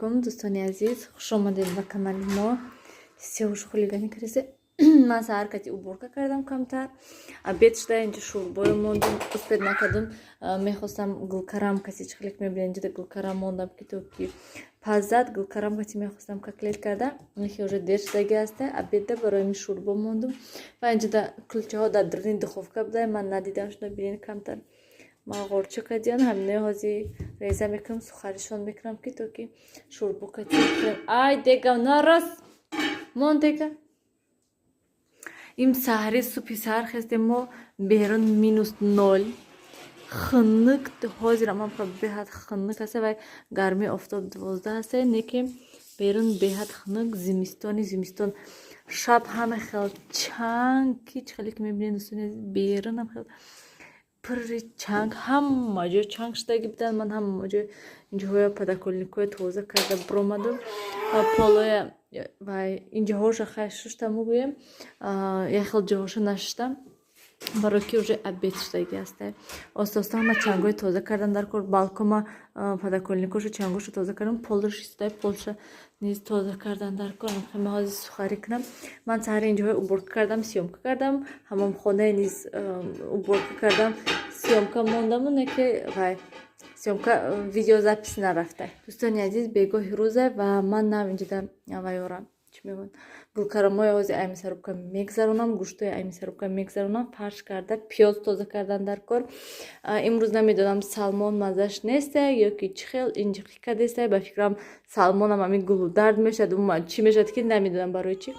алайкум дӯстони азиз, хуш омадед ба канали мо. Сиёвуш хулигани карисе. Ман саҳар кати уборка кардам камтар. Обед шуда инҷа шӯрбои мондум. Успед накардам. Мехостам гулкарам каси чихлик мебинед инҷа гулкарам мондам китобки пазад гулкарам кати мехостам котлет карда. Нехи уже дер шудаги аста. Обедда барои ми шӯрбо мондум. Ва инҷа да кулчаҳо дар дурни духовка буда. Ман надидам шуда бинед камтар. Ман ғорча кадиан ҳаминаи ҳозир реза мекунам, сухаришон мекунам ки то ки шӯрбо кати мекунам. Ай дега нарас мон дега ин саҳри субҳи саҳар хестем мо берун -0 хунук ҳозир амам беҳад хунук аст ва гарми офтоб 12 аст неки берун беҳад хунук зимистон шаб ҳама хел чанг ки чихеле ки мебинед дӯстони берун ам хел пурри чанг ҳама ҷо чанг шудаги будан. Ман ҳама ҷо инҷоҳоя падаколникоя тоза карда биромадам полоя вай инҷоҳоша хай шуштам мегӯем яхел ҷоҳоша нашуштам барои ки уже обед шудаги аста. Оста ҳама чангҳои тоза кардам дар кор балкома падаколникоша чангоша тоза кардам полши судай полша низ тоза кардан дар кор. Ҳама ҳозир сухарӣ кунам. Ман саҳар инҷоҳои уборка кардам, сиёмка кардам, ҳамомхонаи низ уборка кардам, сиёмка мондаму неки вай сиёмка видеозапис нарафта. Дӯстони азиз бегоҳи рӯза ва ман нав инҷада вайора чӣ мегӯянд гулкарамои ҳозир айми сарубка мегзаронам, гӯштои айми сарубка мегзаронам, фарш карда пиёз тоза кардан дар кор. Имруз намедонам салмон мазаш неста ё ки чӣ хел инҷиқӣ кадеста. Ба фикрам салмонам ами гулудард мешад чӣ мешад ки намедонам барои чӣ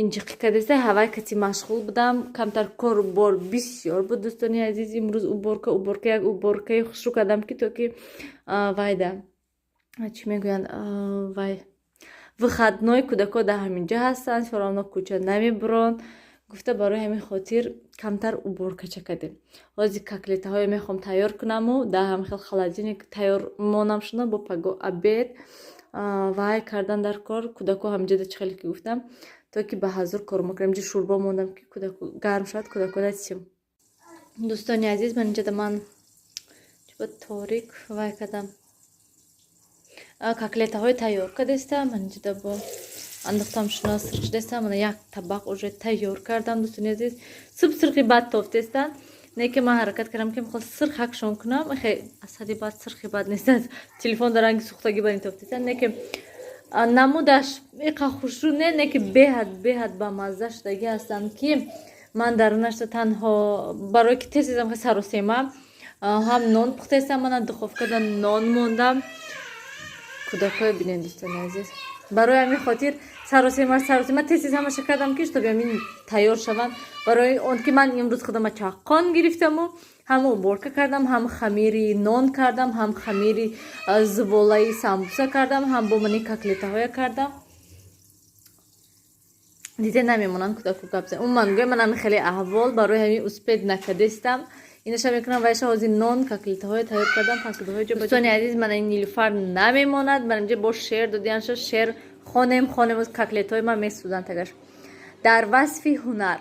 инҷиқӣ кадеста. ҳавай кати машғул будам, камтар кор бор бисёр буд дӯстони азиз. Имруз уборка як уборкаи хушрӯ кардам ки то ки вайда чӣ мегӯянд вай выходной кӯдако дар ҳаминҷа ҳастанд, фаромно кӯча намебурон гуфта барои ҳамин хотир камтар уборкача кардем. ҳозир котлетаҳое мехоҳам тайёр кунаму дар ҳамин хел холодильник тайёр монам шуда бо паго обед вай кардан дар кор. кӯдако ҳаминҷада чӣ хеле ки гуфтам то ки ба ҳазур кор мекунам. инҷа шӯрбо мондам ки кӯдако гарм шавад кӯдако дастим. дӯстони азиз ман инҷада ман чиба торик вай кардам котлетаҳои тайёр кардестам. ман инҷада бо андохтам шуна сирқ шудестам. мана як табақ уже тайёр кардам дӯстони азиз. суб сирқи бад тофтестан неки ман ҳаракат кардам ки михост сирқ ҳакшон кунам. хе асади бад сирқи бад нест. телефон дар ранги сӯхтагӣ барин тофтестан неки намудаш иқа хушрӯ не неки беҳад ба мазза шудаги ҳастанд ки ман дарунашда танҳо барои ки тезам саросема ҳам нон пухтестам. мана духовкада нон мондам. кӯдакои бинед дӯстони азиз барои ҳамин хотир саросема тез ҳамаша кардам ки чтобы ҳамин тайёр шаванд. барои он ки ман имрӯз худама чакон гирифтаму ҳам уборка кардам, ҳам хамири нон кардам, ҳам хамири зуволаи самбуса кардам, ҳам бо мани котлетаҳоя кардам. диде намемонанд кӯдако гап зад умуман гӯям ман ҳамин хеле аҳвол барои ҳамин успед накадестам. инаша мекунам вайша ҳозир нон котлетаҳое тайёр кардам. посудаҳои ҷо дӯстони азиз мана ин нилуфар намемонад. ман инҷа бо шеър додиянша шеър хонем котлетаҳои ман месӯзанд тагаш. дар васфи ҳунар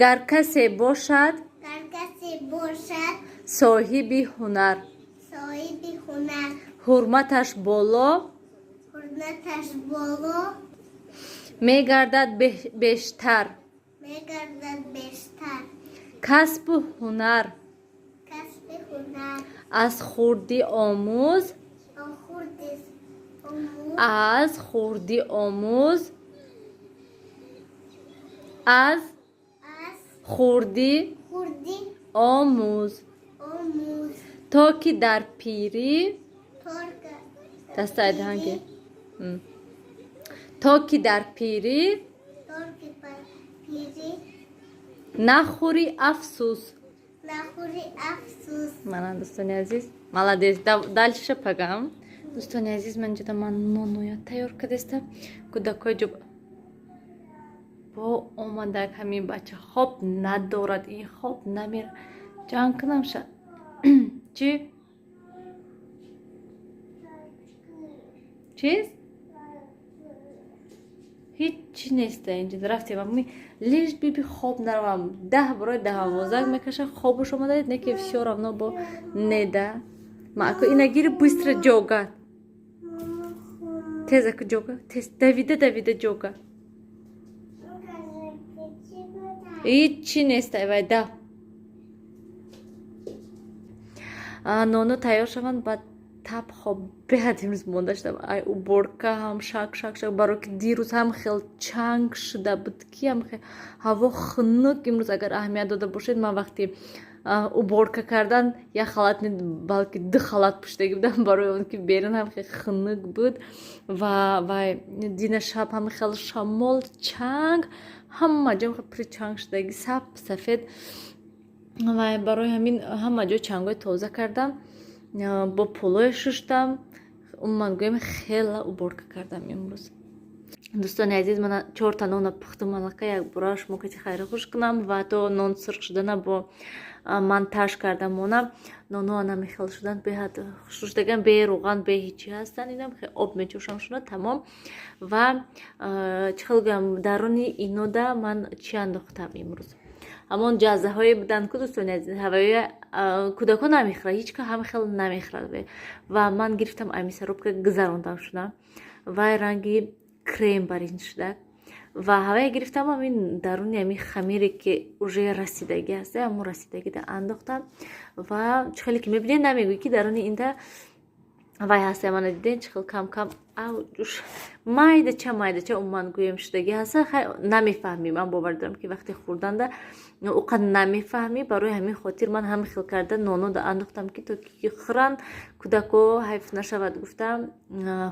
гар касе бошад соҳиби ҳунар ҳурматаш боло мегардад бештар. касбу ҳунар аз хурдӣ омӯз аз хурдӣ омӯз то ки дар пирӣ дастайдаҳанге то ки дар пирӣ нахӯри афсӯс. манан дӯстони азиз маладес дальше пагам. дӯстони азиз ман инҷада ман ноноя тайёр кардестам. кӯдакои ҷо бо омадак ҳамин бача хоб надорад ин хоб намера ҷанг кунам ша чӣ чиз ҳичи неста инҷа рафтем лиш биби хоб наравам 10 барои 12 мекаша хобуш омадаед неки всё равно бо неда маъку инагири быстро ҷогад тезак ҷога тез давида ҷога ҳичи нест вай да нону тайёр шаванд баъд табхо беҳад имрӯз монда шудам ай уборка ҳам шак баро ки дирӯз ҳам хел чанг шуда буд ки ҳам ҳаво хунук имрӯз агар аҳамият дода бошед ман вақти уборка кардан як халат не балки ду халат пуштагӣ будам барои он ки берун ҳам хел хунук буд ва вай дина шаб ҳам хел шамол чанг ҳама ҷо пури чанг шудагӣ сафед вай барои ҳамин ҳама ҷо чангҳои тоза кардам бо полое шуштам умуман гӯем хела уборка кардам имрӯз дӯстони азиз мана 4 та нона пухту малака як бора шумо кати хайра хуш кунам ва то нон сирқ шудана бо монтаж кардам монам нону анами хел шудан беҳад шуштаган бе руған бе ҳичи ҳастан инам хе об мечӯшам шуна тамом ва чӣ хел гӯям даруни инода ман чӣ андохтам имрӯз ҳамон ҷазаҳое буданд ку дӯстони азиз ҳавои кӯдакҳо намехӯрад ҳеч ка ҳам хел намехӯрад ва ман гирифтам ай мисаробка гузарондам шуда вай ранги крем барин шуда ва ҳавае гирифтам ҳамин даруни ҳамин хамире ки уже расидагӣ ҳаст ҳамон расидагида андохтам ва чӣ хеле ки мебинед намегӯӣ ки даруни инда вай ҳаста мана диден чӣ хел кам майдача умуман гӯем шудагӣ ҳаста намефаҳмӣ ман бовар дорам ки вақти хӯрданда уқад намефаҳмӣ барои ҳамин хотир ман ҳама хел карда нонода андохтам ки то ки хӯранд кӯдако ҳайф нашавад гуфтам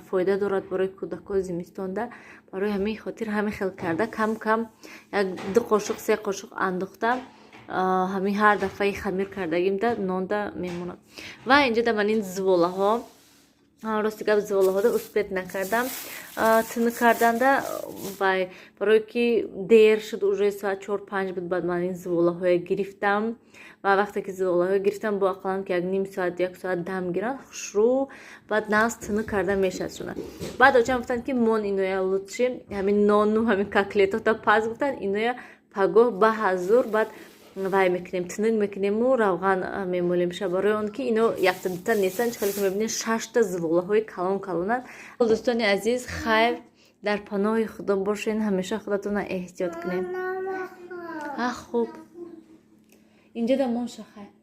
фоида дорад барои кӯдако зимистонда барои ҳамин хотир ҳама хел карда кам як 2 қошуқ 3 қошуқ андохтам ҳамин ҳар дафъаи хамир кардагимда нонда мемонад ва инҷода ман ин зволаҳо рости гап зволаҳода успет накардам тини карданда вай барое ки дер шуд уже соат 4-5 буд баъд ман ин зволаҳоя гирифтам ва вақте ки зволаҳоя гирифтам бо ақаллам ки як ним соат 1 соат дам гиранд хушрӯ баъд нас тини карда мешад шуна баъд очам гуфтанд ки мон иноя лутши ҳамин нону ҳамин котлетота паз гуфтанд иноя пагоҳ ба ҳазур баъд вай мекунем тинук мекунему равған мемолем ша барои он ки ино якта дута нестанд чӣ хеле ки мебинед 6 та зволаҳои калонанд дӯстони азиз хайр дар паноҳи худо бошед ҳамеша худатона эҳтиёт кунед хуб инҷода мон ша хайр